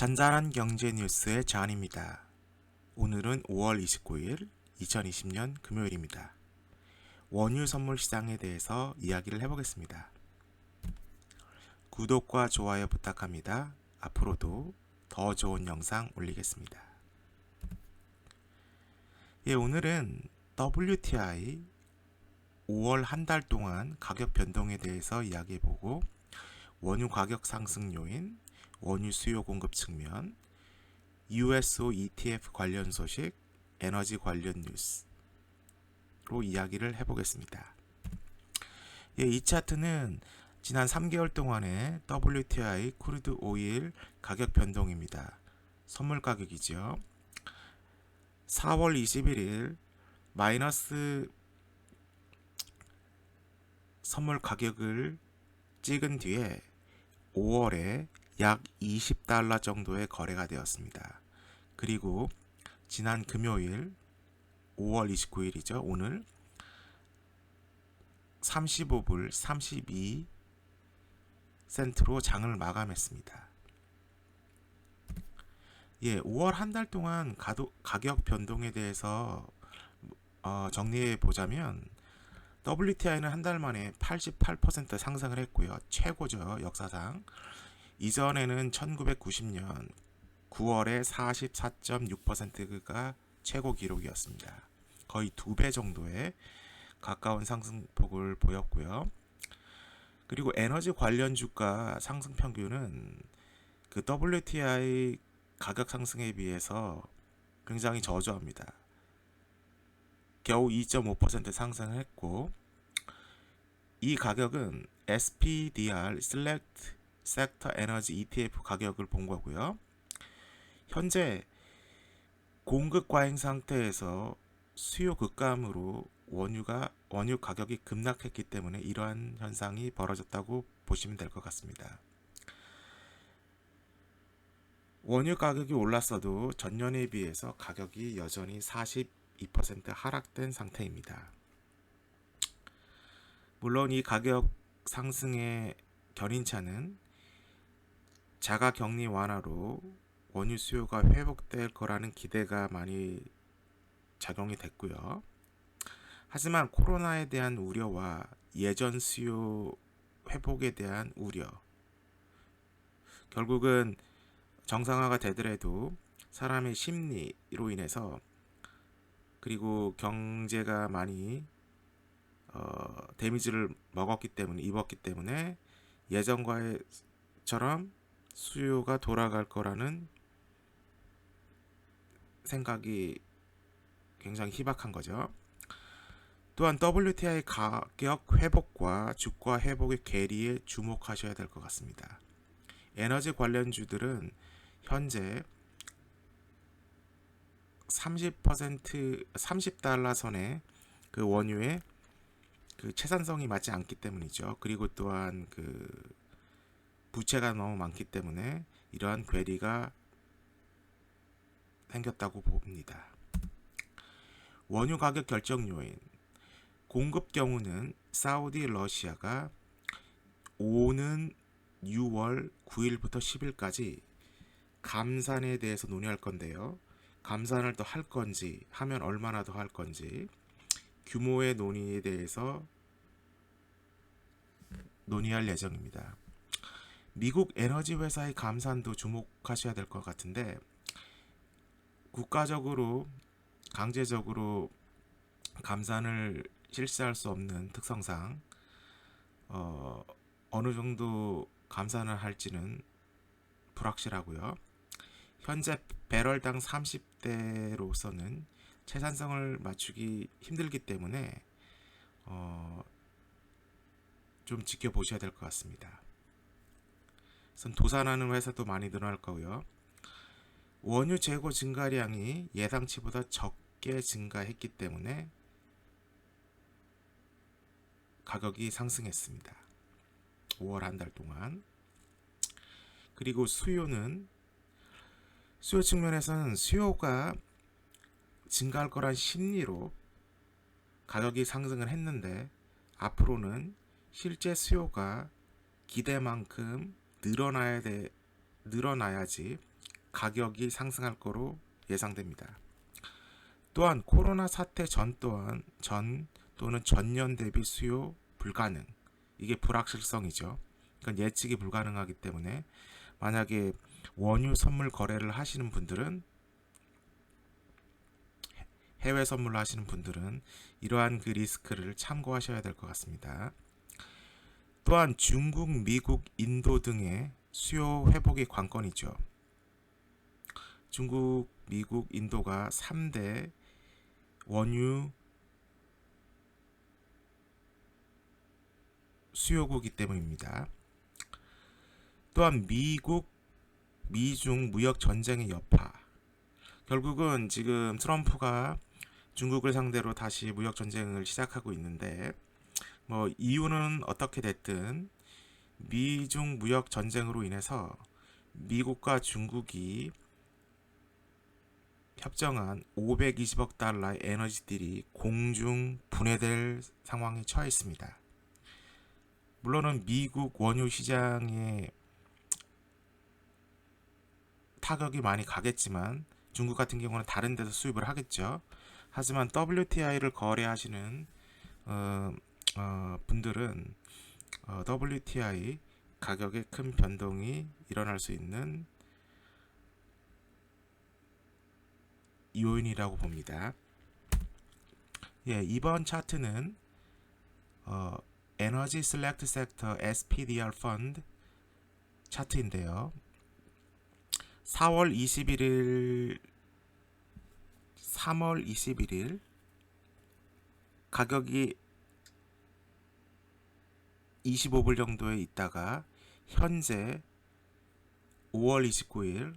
잔잔한 경제 뉴스의 잔입니다. 오늘은 5월 29일 2020년 금요일입니다. 원유 선물 시장에 대해서 이야기를 해보겠습니다. 구독과 좋아요 부탁합니다. 앞으로도 더 좋은 영상 올리겠습니다. 오늘은 WTI 5월 한 달 동안 가격 변동에 대해서 이야기해보고 원유 가격 상승 요인, 원유 수요 공급 측면, USO ETF 관련 소식, 에너지 관련 뉴스로 이야기를 해보겠습니다. 이 차트는 지난 3개월 동안의 WTI 크루드 오일 가격 변동입니다. 선물 가격이죠. 4월 21일 마이너스 선물 가격을 찍은 뒤에 5월에 약 20달러 정도의 거래가 되었습니다. 그리고 지난 금요일 5월 29일이죠. 오늘 35불 32센트로 장을 마감했습니다. 5월 한 달 동안 가격 변동에 대해서 정리해 보자면 WTI는 한 달 만에 88% 상승을 했고요. 최고죠, 역사상. 이전에는 1990년 9월에 44.6%가 최고 기록이었습니다. 거의 2배 정도의 가까운 상승폭을 보였고요. 그리고 에너지 관련 주가 상승 평균은 그 WTI 가격 상승에 비해서 굉장히 저조합니다. 겨우 2.5% 상승했고, 이 가격은 SPDR Select Sector Energy ETF 가격을 본 거고요. 현재 공급 과잉 상태에서 수요 급감으로 원유 가격이 급락했기 때문에 이러한 현상이 벌어졌다고 보시면 될 것 같습니다. 원유 가격이 올랐어도 전년에 비해서 가격이 여전히 42% 하락된 상태입니다. 물론 이 가격 상승의 견인차는 자가 격리 완화로 원유 수요가 회복될 거라는 기대가 많이 작용이 됐고요. 하지만 코로나에 대한 우려와 예전 수요 회복에 대한 우려, 결국은 정상화가 되더라도 사람의 심리로 인해서, 그리고 경제가 많이 데미지를 입었기 때문에 예전과처럼 수요가 돌아갈 거라는 생각이 굉장히 희박한 거죠. 또한 WTI 가격 회복과 주가 회복의 괴리에 주목하셔야 될 것 같습니다. 에너지 관련주들은 현재 30달러 선의 그 원유의 그 채산성이 맞지 않기 때문이죠. 그리고 또한 그 부채가 너무 많기 때문에 이러한 괴리가 생겼다고 봅니다. 원유 가격 결정 요인, 공급 경우는 사우디 러시아가 오는 6월 9일부터 10일까지 감산에 대해서 논의할 건데요. 감산을 더 할 건지, 하면 얼마나 더 할 건지, 규모의 논의에 대해서 논의할 예정입니다. 미국 에너지 회사의 감산도 주목하셔야 될 것 같은데, 국가적으로 강제적으로 감산을 실시할 수 없는 특성상 어느 정도 감산을 할지는 불확실하고요. 현재 배럴당 30대로서는 채산성을 맞추기 힘들기 때문에 좀 지켜보셔야 될 것 같습니다. 도산하는 회사도 많이 늘어날 거고요. 원유 재고 증가량이 예상치보다 적게 증가했기 때문에 가격이 상승했습니다. 5월 한 달 동안. 그리고 수요 측면에서는 수요가 증가할 거란 심리로 가격이 상승을 했는데, 앞으로는 실제 수요가 기대만큼 늘어나야지 가격이 상승할 거로 예상됩니다. 또한 코로나 사태 전 또는 전년 대비 수요 불가능. 이게 불확실성이죠. 그러니까 예측이 불가능하기 때문에 만약에 원유 선물 거래를 하시는 분들은 해외 선물을 하시는 분들은 이러한 그 리스크를 참고하셔야 될 것 같습니다. 또한 중국, 미국, 인도 등의 수요 회복이 관건이죠. 중국, 미국, 인도가 3대 원유 수요국이기 때문입니다. 또한 미중 무역 전쟁의 여파. 결국은 지금 트럼프가 중국을 상대로 다시 무역 전쟁을 시작하고 있는데 이유는 어떻게 됐든 미중 무역 전쟁으로 인해서 미국과 중국이 협정한 520억 달러의 에너지들이 공중 분해될 상황에 처해 있습니다. 물론은 미국 원유 시장에 타격이 많이 가겠지만 중국 같은 경우는 다른 데서 수입을 하겠죠. 하지만 WTI를 거래하시는 분들은 WTI 가격에 큰 변동이 일어날 수 있는 요인이라고 봅니다. 이번 차트는 에너지 Select Sector SPDR Fund 차트인데요. 3월 21일 가격이 25불 정도에 있다가 현재 5월 29일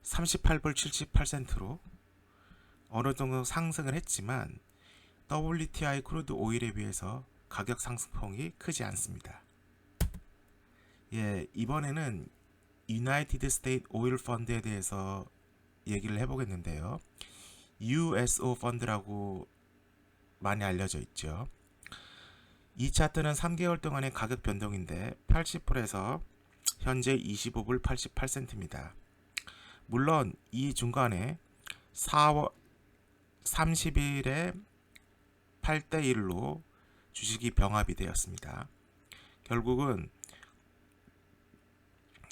38불 78센트로 어느 정도 상승을 했지만 WTI 크루드 오일에 비해서 가격 상승폭이 크지 않습니다. 이번에는 유나이티드 스테이트 오일 펀드에 대해서 얘기를 해보겠는데요. USO 펀드라고 많이 알려져 있죠. 이 차트는 3개월 동안의 가격 변동인데 80불에서 현재 25불 88센트입니다. 물론 이 중간에 4월 30일에 8대1로 주식이 병합이 되었습니다. 결국은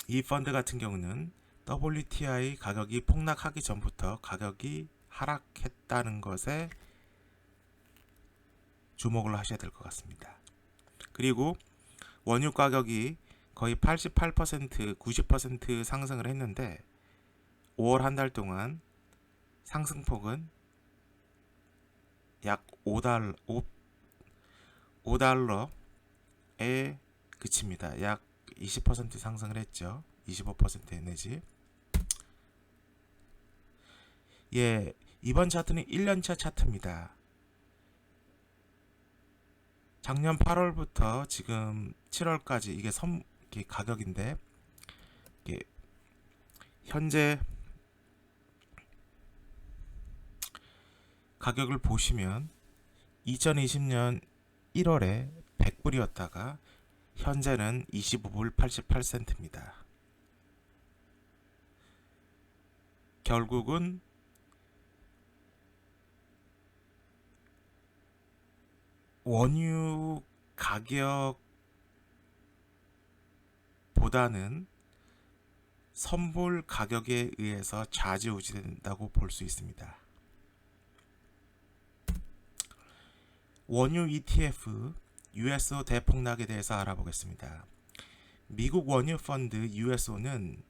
이 펀드 같은 경우는 WTI 가격이 폭락하기 전부터 가격이 하락했다는 것에 주목을 하셔야 될 것 같습니다. 그리고 원유 가격이 거의 88%, 90% 상승을 했는데 5월 한 달 동안 상승폭은 약 5달러에 그칩니다. 약 20% 상승을 했죠. 25% 내지. 이번 차트는 1년차 차트입니다. 작년 8월부터 지금 7월까지 이게 가격인데 현재 가격을 보시면 2020년 1월에 100불이었다가 현재는 25불 88센트입니다. 결국은 원유 가격보다는 선불 가격에 의해서 좌지우지된다고 볼 수 있습니다. 원유 ETF USO 대폭락에 대해서 알아보겠습니다. 미국 원유 펀드 USO는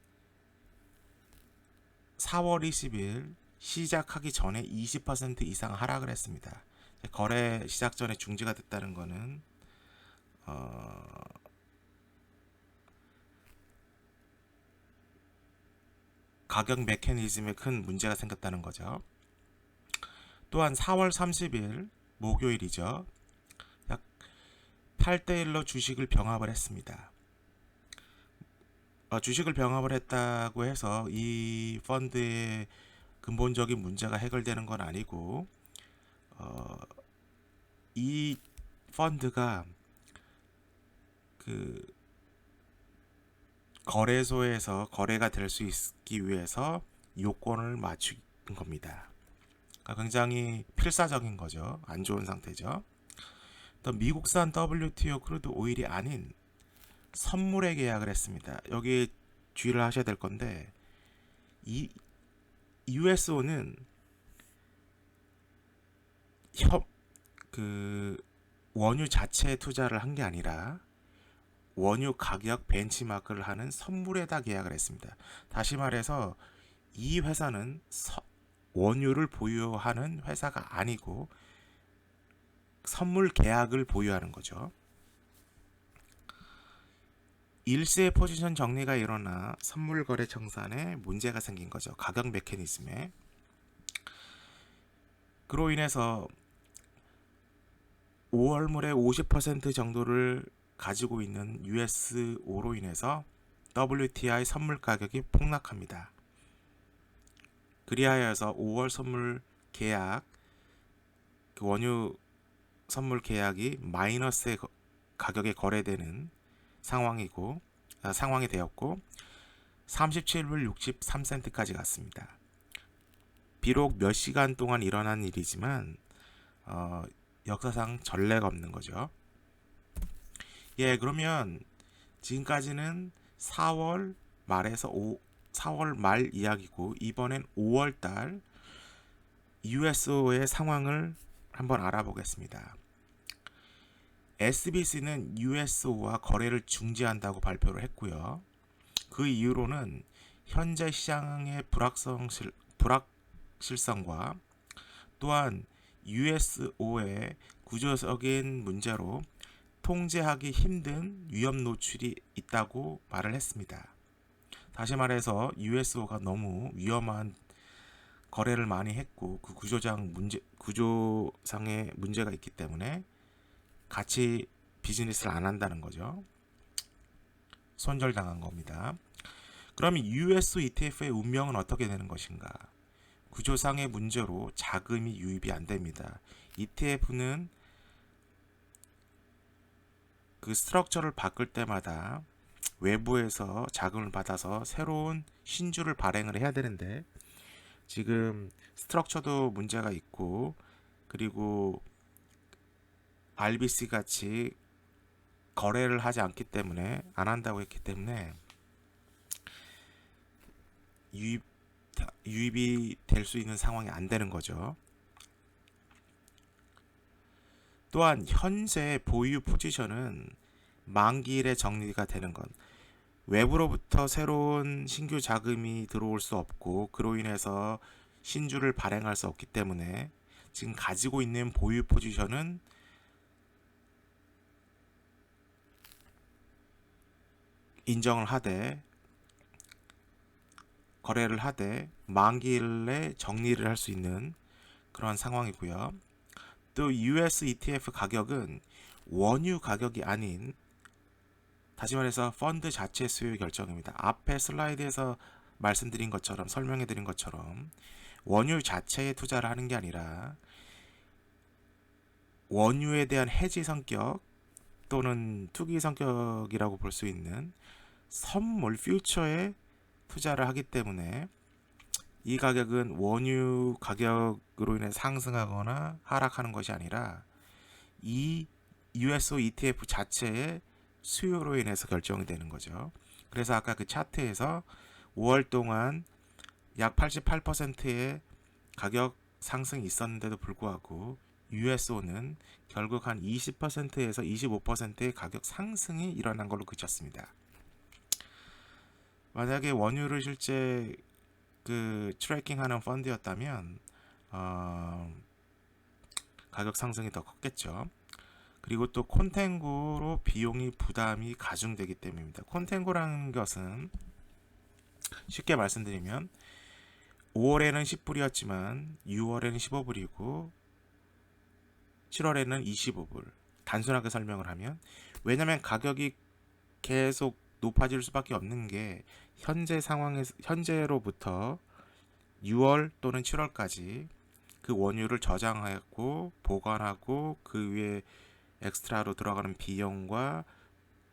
4월 20일 시작하기 전에 20% 이상 하락을 했습니다. 거래 시작 전에 중지가 됐다는 것은 가격 메커니즘에 큰 문제가 생겼다는 거죠. 또한 4월 30일 목요일이죠. 약 8대1로 주식을 병합을 했습니다. 주식을 병합을 했다고 해서 이 펀드의 근본적인 문제가 해결되는 건 아니고 이 펀드가 그 거래소에서 거래가 될 수 있기 위해서 요건을 맞춘 겁니다. 그러니까 굉장히 필사적인 거죠. 안 좋은 상태죠. 또 미국산 WTO 크루드 오일이 아닌 선물의 계약을 했습니다. 여기 주의를 하셔야 될 건데 이 USO는 그 원유 자체에 투자를 한 게 아니라 원유 가격 벤치마크를 하는 선물에다 계약을 했습니다. 다시 말해서 이 회사는 원유를 보유하는 회사가 아니고 선물 계약을 보유하는 거죠. 일세 포지션 정리가 일어나 선물 거래 정산에 문제가 생긴 거죠. 가격 메커니즘에. 그로 인해서 5월물의 50% 정도를 가지고 있는 USO로 인해서 WTI 선물 가격이 폭락합니다. 그리하여서 5월 선물 계약, 그 원유 선물 계약이 마이너스의 가격에 거래되는 상황이 되었고 37불 63센트까지 갔습니다. 비록 몇 시간 동안 일어난 일이지만 역사상 전례가 없는 거죠. 예, 그러면 지금까지는 4월 말에서 4월 말 이야기고 이번엔 5월 달 USO의 상황을 한번 알아보겠습니다. SBC는 USO와 거래를 중지한다고 발표를 했고요. 그 이유로는 현재 시장의 불확실성과 또한 USO의 구조적인 문제로 통제하기 힘든 위험 노출이 있다고 말을 했습니다. 다시 말해서 USO가 너무 위험한 거래를 많이 했고 그 구조상의 문제가 있기 때문에 같이 비즈니스를 안 한다는 거죠. 손절당한 겁니다. 그러면 USO ETF의 운명은 어떻게 되는 것인가? 구조상의 문제로 자금이 유입이 안 됩니다. ETF는 그 스트럭처를 바꿀 때마다 외부에서 자금을 받아서 새로운 신주를 발행을 해야 되는데 지금 스트럭처도 문제가 있고 그리고 RBC 같이 거래를 하지 않기 때문에 안 한다고 했기 때문에 유입이 될 수 있는 상황이 안 되는 거죠. 또한 현재 보유 포지션은 만기일에 정리가 되는 건 외부로부터 새로운 신규 자금이 들어올 수 없고 그로 인해서 신주를 발행할 수 없기 때문에 지금 가지고 있는 보유 포지션은 인정을 하되 거래를 하되 만기일에 정리를 할 수 있는 그런 상황이고요. 또 US ETF 가격은 원유 가격이 아닌 다시 말해서 펀드 자체 수요 결정입니다. 앞에 슬라이드에서 말씀드린 것처럼 설명해 드린 것처럼 원유 자체에 투자를 하는 게 아니라 원유에 대한 해지 성격 또는 투기 성격이라고 볼 수 있는 선물 퓨처에 투자를 하기 때문에 이 가격은 원유 가격으로 인해 상승하거나 하락하는 것이 아니라 이 USO ETF 자체의 수요로 인해서 결정이 되는 거죠. 그래서 아까 그 차트에서 5월 동안 약 88%의 가격 상승이 있었는데도 불구하고 USO는 결국 한 20%에서 25%의 가격 상승이 일어난 걸로 그쳤습니다. 만약에 원유를 실제 그 트래킹하는 펀드였다면 가격 상승이 더 컸겠죠. 그리고 또 콘탱고로 비용이 부담이 가중되기 때문입니다. 콘탱고라는 것은 쉽게 말씀드리면 5월에는 10불이었지만 6월에는 15불이고 7월에는 25불. 단순하게 설명을 하면 왜냐하면 가격이 계속 높아질 수밖에 없는 게 현재 상황에서 현재로부터 6월 또는 7월까지 그 원유를 저장하고 보관하고 그 위에 엑스트라로 들어가는 비용과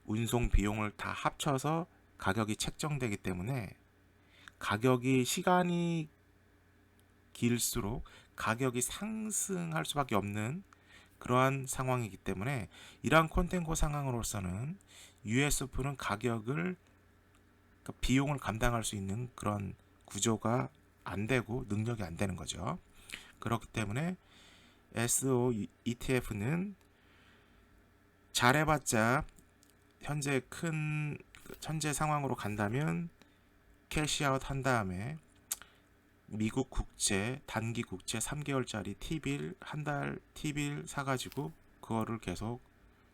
운송 비용을 다 합쳐서 가격이 책정되기 때문에 가격이 시간이 길수록 가격이 상승할 수밖에 없는 그러한 상황이기 때문에 이러한 콘텐츠 상황으로서는 USF는 가격을 그러니까 비용을 감당할 수 있는 그런 구조가 안 되고 능력이 안 되는 거죠. 그렇기 때문에 SO ETF는 잘해봤자 현재 상황으로 간다면 캐시아웃 한 다음에 미국 국채 단기 국채 3개월짜리 T빌 한 달 T빌 사가지고 그거를 계속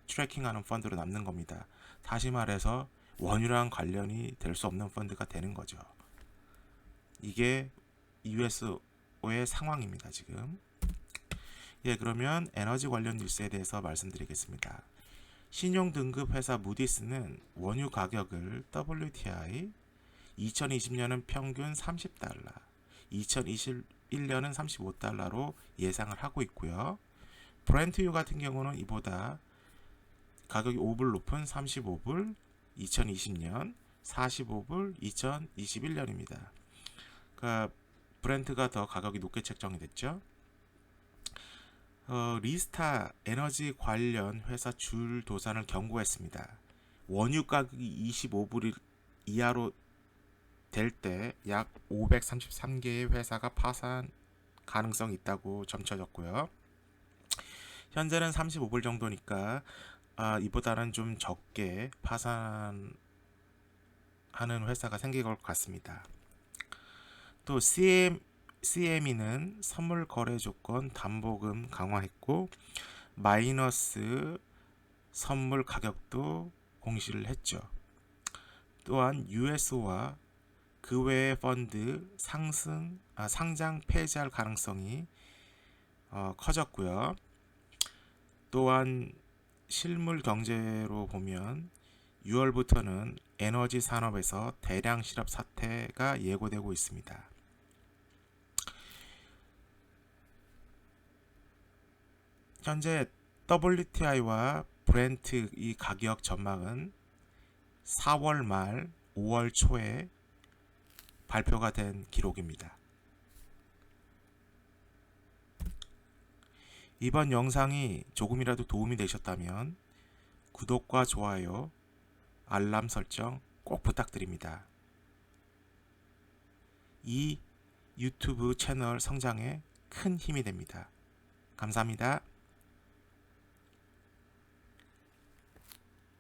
트래킹하는 펀드로 남는 겁니다. 다시 말해서 원유랑 관련이 될 수 없는 펀드가 되는 거죠. 이게 USO의 상황입니다. 지금. 예, 그러면 에너지 관련 뉴스에 대해서 말씀드리겠습니다. 신용등급회사 무디스는 원유 가격을 WTI 2020년은 평균 30달러, 2021년은 35달러로 예상을 하고 있고요. 브렌트유 같은 경우는 이보다 가격이 5불 높은 35불 2020년, 45불 2021년입니다. 그러니까 브렌트가 더 가격이 높게 책정이 됐죠. 리스타 에너지 관련 회사 줄 도산을 경고했습니다. 원유 가격이 25불 이하로 될 때 약 533개의 회사가 파산 가능성이 있다고 점쳐졌고요. 현재는 35불 정도니까 이보다는 좀 적게 파산하는 회사가 생길 것 같습니다. 또 CME는 선물 거래 조건 담보금 강화했고 마이너스 선물 가격도 공시를 했죠. 또한 USO와 그 외의 펀드 상장 폐지할 가능성이 커졌고요. 또한 실물 경제로 보면 6월부터는 에너지 산업에서 대량 실업 사태가 예고되고 있습니다. 현재 WTI와 브렌트 이 가격 전망은 4월 말 5월 초에 발표가 된 기록입니다. 이번 영상이 조금이라도 도움이 되셨다면 구독과 좋아요, 알람 설정 꼭 부탁드립니다. 이 유튜브 채널 성장에 큰 힘이 됩니다. 감사합니다.